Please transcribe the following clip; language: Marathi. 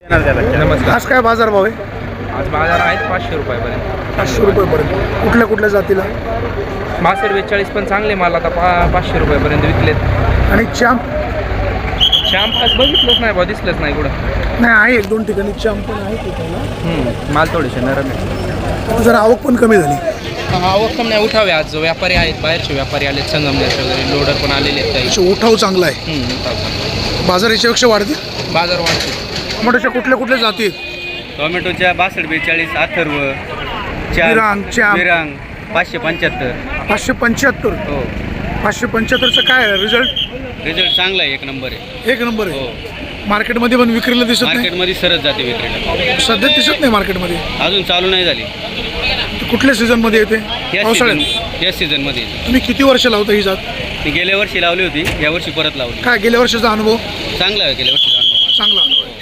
नमस्कार. आज काय बाजार भाव आहे? आज बाजार आहेत 500 रुपयापर्यंत. 500 रुपयापर्यंत. कुठल्या कुठल्या जातीला? मासेर 42 पण चांगले माल आता 500 रुपयापर्यंत विकलेत. आणि चांप? चॅम्प आज बघितलंच नाही भाऊ, दिसलंच नाही कुठं. नाही आहे, एक दोन ठिकाणी चांप पण आहे तिथं. माल थोडेसे नरम आहे. जरा आवक पण कमी झाली. आवक कमी नाही, उठावे आज जो व्यापारी आहेत, बाहेरचे व्यापारी आलेत, संगमनेर वगैरे लोडर पण आलेले आहेत काही. अच्छा, उठाव चांगला आहे. बाजार याच्यापेक्षा वाढते. बाजार वाढतो. टोमॅटोच्या कुठल्या कुठल्या जाती आहेत? टोमॅटोच्या 62, 42, अथर्व, विरांग, चांप. विरांग 575. 575. हो, 575चं काय रिझल्ट? रिझल्ट चांगला आहे, एक नंबर आहे. एक नंबर हो, आहे. मार्केटमध्ये पण विक्रीला दिसत नाही. मार्केटमध्ये सरच जाते विक्रीला. सध्या दिसत नाही मार्केटमध्ये. अजून चालू नाही झाली. कुठल्या सीझनमध्ये येते? पावसाळ्यात. या सीझनमध्ये. तुम्ही किती वर्ष लावता ही जात? मी गेल्या वर्षी लावली होती, या वर्षी परत लावली. काय गेल्या वर्षाचा अनुभव? चांगला आहे गेल्या वर्षीचा अनुभव. चांगला अनुभव आहे.